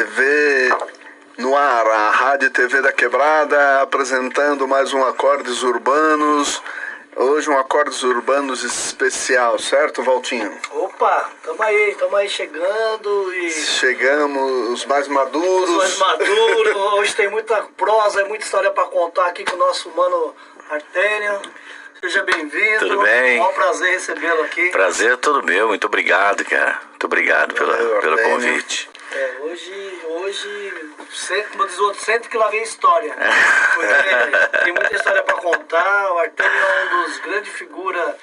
TV no ar, a Rádio e TV da Quebrada, apresentando mais um Acordes Urbanos. Hoje um Acordes Urbanos especial, certo, Valtinho? Opa, tamo aí chegando e... Chegamos, os mais maduros. Os mais maduros, hoje tem muita prosa, muita história para contar aqui com o nosso mano Artênio. Seja bem-vindo. Tudo bem? É um prazer recebê-lo aqui. Prazer é todo meu, muito obrigado, cara. Muito obrigado pelo convite. Hoje, como diz o outro, sente que lá vem história. Porque tem muita história para contar. O Artênio é um dos grandes figuras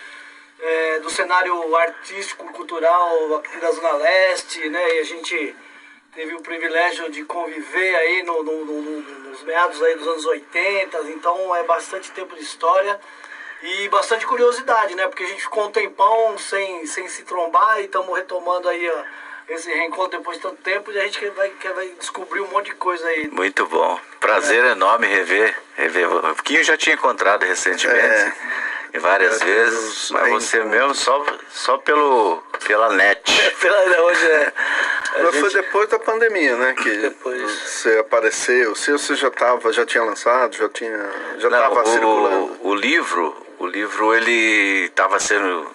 do cenário artístico, cultural aqui da Zona Leste, né? E a gente teve o privilégio de conviver aí nos meados aí dos anos 80, então é bastante tempo de história. E bastante curiosidade, né? Porque a gente ficou um tempão sem se trombar e estamos retomando aí, ó, esse reencontro depois de tanto tempo e a gente vai descobrir um monte de coisa aí. Muito bom. Prazer enorme rever. O Quinho já tinha encontrado recentemente, e várias vezes, mas você mesmo só pela net. Hoje Mas foi depois da pandemia, né? Que depois você apareceu. Se você já tinha lançado, já estava circulando. O livro ele estava sendo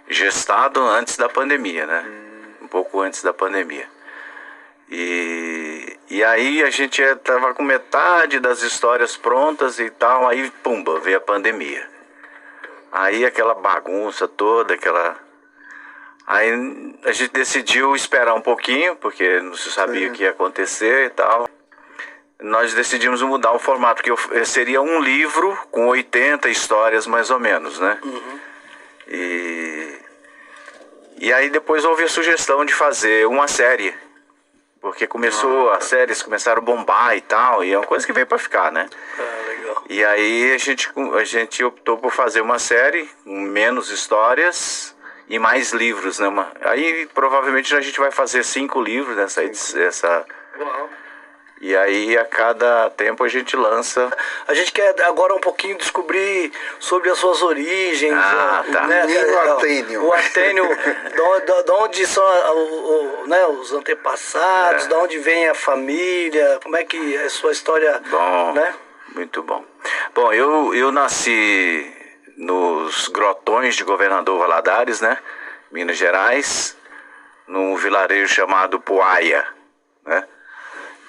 gestado antes da pandemia, né? Um pouco antes da pandemia. E aí a gente estava com metade das histórias prontas e tal, aí pumba, veio a pandemia. Aí aquela bagunça toda, Aí a gente decidiu esperar um pouquinho, porque não se sabia o que ia acontecer e tal. Nós decidimos mudar o formato, porque seria um livro com 80 histórias mais ou menos, né? Uhum. E aí depois houve a sugestão de fazer uma série, porque as séries começaram a bombar e tal, e é uma coisa que veio para ficar, né? Legal. E aí a gente optou por fazer uma série com menos histórias e mais livros, né? Aí provavelmente a gente vai fazer 5 livros nessa edição. Uau. E aí a cada tempo a gente lança. A gente quer agora um pouquinho descobrir sobre as suas origens. Tá. Né? O Artênio. O Artênio, de onde são os antepassados, de onde vem a família, como é que é a sua história. Bom, né? Muito bom. Bom, eu nasci nos Grotões de Governador Valadares, né? Minas Gerais, num vilarejo chamado Poaia, né?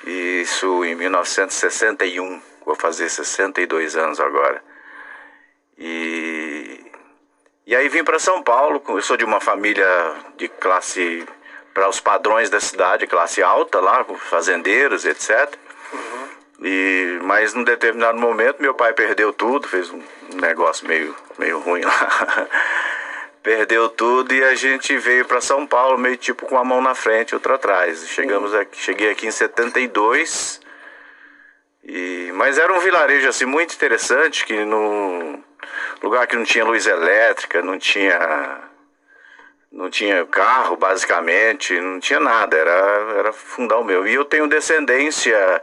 Isso em 1961, vou fazer 62 anos agora. E aí vim para São Paulo, eu sou de uma família de classe, para os padrões da cidade, classe alta lá, com fazendeiros, etc. Mas num determinado momento meu pai perdeu tudo, fez um negócio meio ruim lá. Perdeu tudo e a gente veio para São Paulo meio tipo com a mão na frente e outra atrás. Cheguei aqui em 72, mas era um vilarejo assim muito interessante, que no lugar que não tinha luz elétrica, não tinha carro basicamente, não tinha nada, era fundão meu. E eu tenho descendência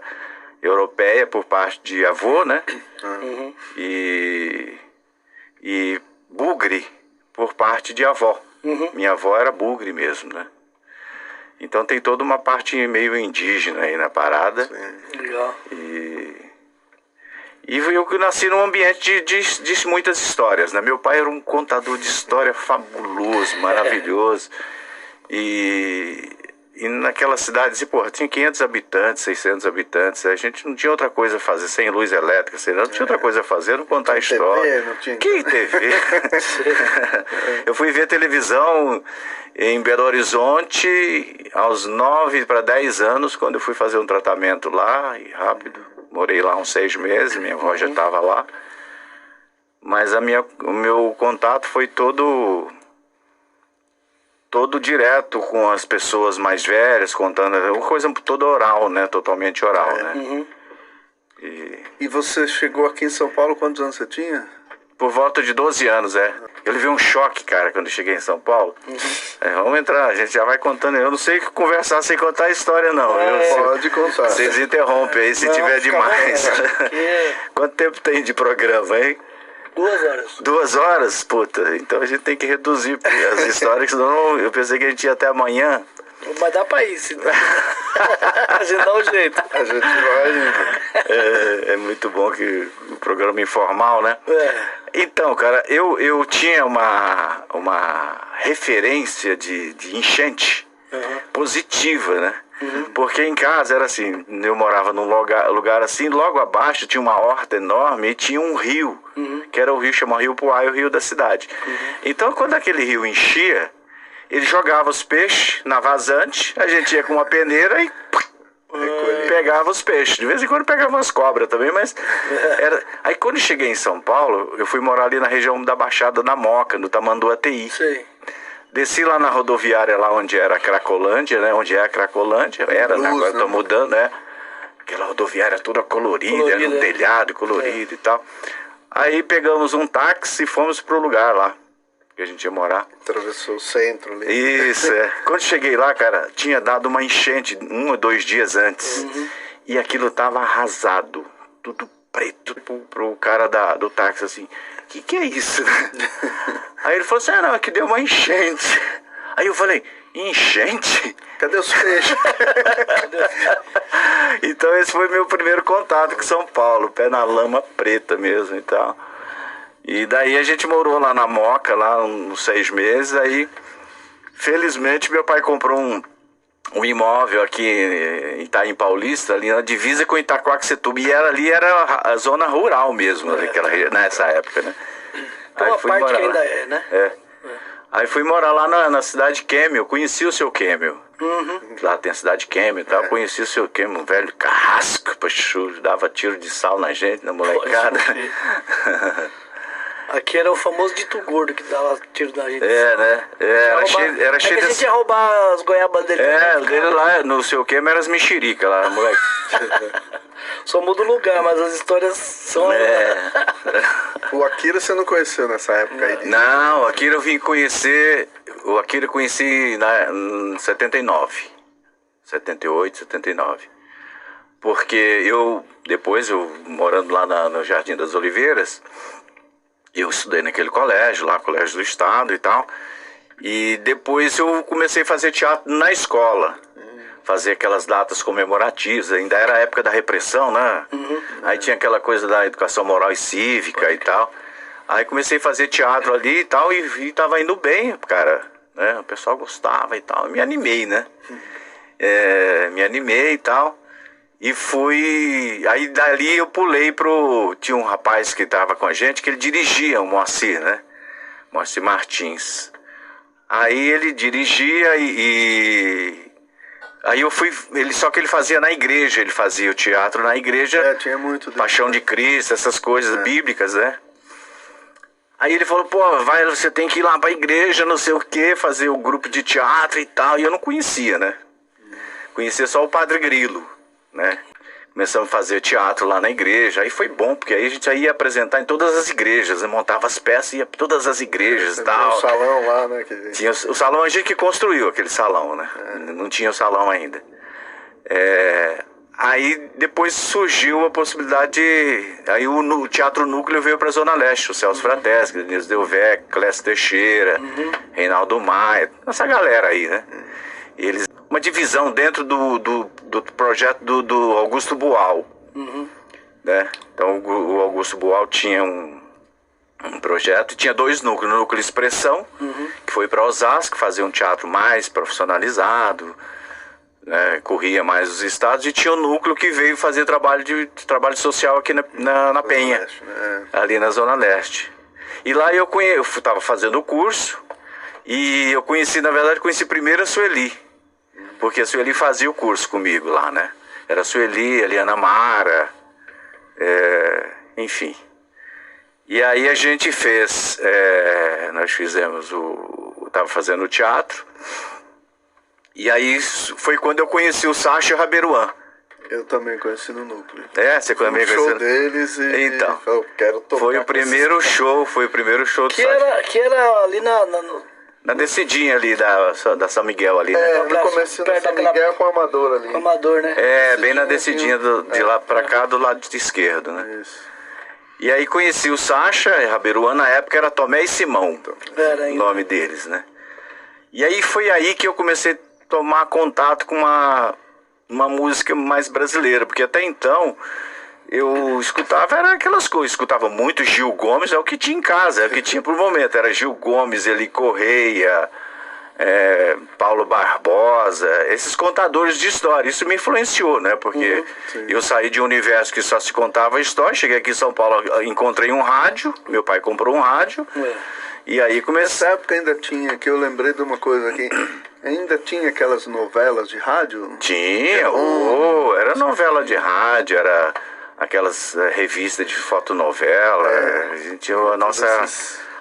europeia por parte de avô, né? Uhum. E bugre por parte de avó. Uhum. Minha avó era bugre mesmo, né? Então tem toda uma parte meio indígena aí na parada. Sim. Legal. E eu que nasci num ambiente de muitas histórias, né? Meu pai era um contador de história fabuloso, maravilhoso. E naquela cidade, assim, tinha 500 habitantes, 600 habitantes, a gente não tinha outra coisa a fazer, sem luz elétrica, não tinha outra coisa a fazer, não contar história. TV, não tinha... Que TV? Eu fui ver televisão em Belo Horizonte aos 9 para 10 anos, quando eu fui fazer um tratamento lá, e rápido, morei lá uns 6 meses, minha avó já estava lá, mas o meu contato foi todo direto com as pessoas mais velhas, contando, uma coisa toda oral, né? Totalmente oral, né? Uhum. E você chegou aqui em São Paulo, quantos anos você tinha? Por volta de 12 anos, Eu levei um choque, cara, quando eu cheguei em São Paulo. Vamos entrar, a gente já vai contando. Eu não sei conversar sem contar a história, não. Pode contar. Vocês interrompem aí se tiver demais. Quanto tempo tem de programa, hein? 2 horas. 2 horas? Puta, então a gente tem que reduzir as histórias, senão eu pensei que a gente ia até amanhã. Mas dá pra ir, se Se dá um jeito. A gente vai... É muito bom que o programa informal, né? É. Então, cara, eu tinha uma referência de enchente positiva, né? Porque em casa era assim, eu morava num lugar assim, logo abaixo tinha uma horta enorme e tinha um rio, que era o rio, chama Rio Puai, o rio da cidade. Então, quando aquele rio enchia, ele jogava os peixes na vazante, a gente ia com uma peneira e pegava os peixes. De vez em quando pegava umas cobras também, mas era... Aí quando eu cheguei em São Paulo, eu fui morar ali na região da Baixada da Moca, no Tamanduateí. Sei. Desci lá na rodoviária, lá onde era a Cracolândia, né? Onde é a Cracolândia. Era, né? Agora estão mudando, né? Aquela rodoviária toda colorida, era um telhado colorido e tal. Aí pegamos um táxi e fomos pro lugar lá que a gente ia morar. Atravessou o centro ali. Isso, é. Quando cheguei lá, cara, tinha dado uma enchente 1 ou 2 dias antes. E aquilo tava arrasado. Tudo preto pro cara do táxi, assim. Que é isso? Aí ele falou assim, não, aqui deu uma enchente. Aí eu falei, enchente? Cadê os peixes? Então esse foi meu primeiro contato com São Paulo, pé na lama preta mesmo e tal. E daí a gente morou lá na Moca, lá uns 6 meses, aí felizmente meu pai comprou um imóvel aqui em Itaim Paulista, ali na divisa com Itaquaquecetuba, e ali era a zona rural mesmo, nessa época, né? Então uma parte que ainda é, né? Aí fui morar lá na cidade de Quêmio, conheci o seu Quêmio. Lá tem a cidade de Quêmio e tal, conheci o seu Quêmio, um velho carrasco, pachudo, dava tiro de sal na gente, na molecada. Aqui era o famoso dito gordo que dava tiro na gente. Né? Era cheio que a gente ia roubar as goiabas dele. Dele lá, no seu Quêmio era as mexericas lá, moleque. Só muda o lugar, mas as histórias são... O Akira você não conheceu nessa época aí? Não, o Akira eu vim conhecer... O Akira eu conheci em 79. 78, 79. Porque depois eu morando lá no Jardim das Oliveiras, eu estudei naquele colégio, lá, Colégio do Estado e tal. E depois eu comecei a fazer teatro na escola. Fazer aquelas datas comemorativas, ainda era a época da repressão, né? Aí tinha aquela coisa da educação moral e cívica e tal. Aí comecei a fazer teatro ali e tal, e tava indo bem, cara, né? O pessoal gostava e tal. Eu me animei, né? Me animei e tal. E fui... Aí dali eu pulei Tinha um rapaz que tava com a gente, que ele dirigia, o Moacir, né? Moacir Martins. Aí ele dirigia Aí eu fui, só que ele fazia na igreja, ele fazia o teatro na igreja. Tinha muito. Paixão de Cristo, essas coisas bíblicas, né? Aí ele falou, você tem que ir lá pra igreja, não sei o que, fazer o grupo de teatro e tal. E eu não conhecia, né? Conhecia só o Padre Grilo, né? Começamos a fazer teatro lá na igreja, aí foi bom, porque aí a gente ia apresentar em todas as igrejas, né? Montava as peças e ia pra todas as igrejas e tal. Tinha o salão lá, né? Tinha o salão, a gente que construiu aquele salão, né? Não tinha o salão ainda. Aí depois surgiu a possibilidade Aí o Teatro Núcleo veio pra Zona Leste, o Celso Frateschi, Denise Delvec, Clécio Teixeira, Reinaldo Maia, essa galera aí, né? Eles... Uma divisão dentro do projeto do Augusto Boal, né? Então o Augusto Boal tinha um projeto e tinha 2 núcleos. O núcleo Expressão, que foi para Osasco, fazer um teatro mais profissionalizado, né? Corria mais os estados, e tinha o núcleo que veio fazer trabalho social aqui na Penha, Leste, né? Ali na Zona Leste. E lá eu estava fazendo o curso, e eu conheci primeiro a Sueli. Porque a Sueli fazia o curso comigo lá, né? Era a Sueli, a Eliana Mara, enfim. E aí a gente fez, nós fizemos tava fazendo o teatro, e aí foi quando eu conheci o Sacha Raberuan. Eu também conheci no núcleo. Você também conheceu? Show deles e então, eu quero tocar. Foi o primeiro show do Sacha. Que era ali na descidinha ali da São Miguel ali, né? No começo da São Miguel com o Amador ali. Com o Amador, né? Bem na descidinha de lá pra cá, do lado esquerdo, né? Isso. E aí conheci o Sacha Raberuan, na época era Tomé e Simão, o nome deles, né? E aí foi aí que eu comecei a tomar contato com uma música mais brasileira, porque até então eu escutava, era aquelas coisas, escutava muito Gil Gomes, é o que tinha em casa, é o que tinha por momento, era Gil Gomes, Eli Correia, Paulo Barbosa, esses contadores de história. Isso me influenciou, né? Porque eu saí de um universo que só se contava história, cheguei aqui em São Paulo, encontrei um rádio, meu pai comprou um rádio, e aí comecei... Nessa época ainda tinha, que eu lembrei de uma coisa aqui, ainda tinha aquelas novelas de rádio? Tinha, era novela de rádio, era aquelas revistas de fotonovela, a gente tinha a nossa...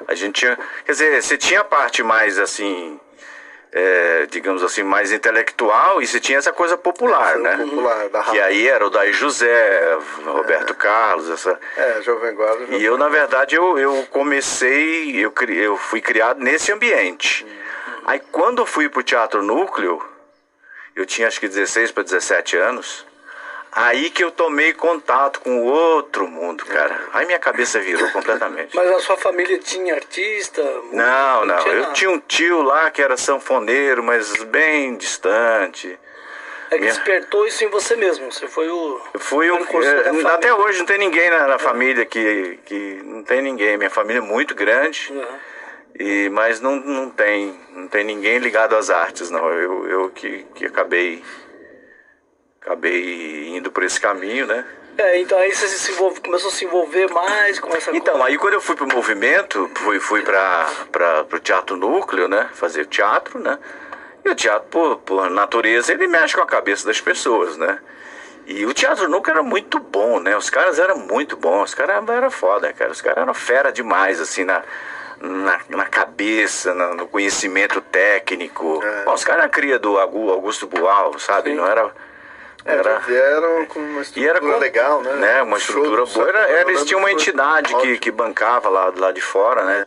A gente tinha, quer dizer, você tinha a parte mais assim... digamos assim, mais intelectual, e você tinha essa coisa popular, né? Popular, da que aí era o Daí José, Roberto Carlos, essa... Jovem Guarda. E eu, na verdade, eu comecei, eu fui criado nesse ambiente. Aí, quando eu fui pro Teatro Núcleo, eu tinha acho que 16 para 17 anos, aí que eu tomei contato com outro mundo, cara. Aí minha cabeça virou completamente. Mas a sua família tinha artista? Não. Eu tinha um tio lá que era sanfoneiro, mas bem distante. É que despertou isso em você mesmo. Você foi o... até hoje não tem ninguém na família que... Não tem ninguém. Minha família é muito grande. Mas não tem ninguém ligado às artes, não. Eu que acabei indo por esse caminho, né? Então aí você começou a se envolver mais com essa coisa. Aí quando eu fui pro movimento, fui pro Teatro Núcleo, né? Fazer teatro, né? E o teatro, por natureza, ele mexe com a cabeça das pessoas, né? E o Teatro Núcleo era muito bom, né? Os caras eram muito bons, os caras eram foda, cara. Os caras eram fera demais, assim, na cabeça, no conhecimento técnico. Bom, os caras eram cria do Augusto Boal, sabe? Sim. Não era... Vieram com uma estrutura legal, né? Uma estrutura boa. Eles tinham uma entidade que bancava lá de fora, né?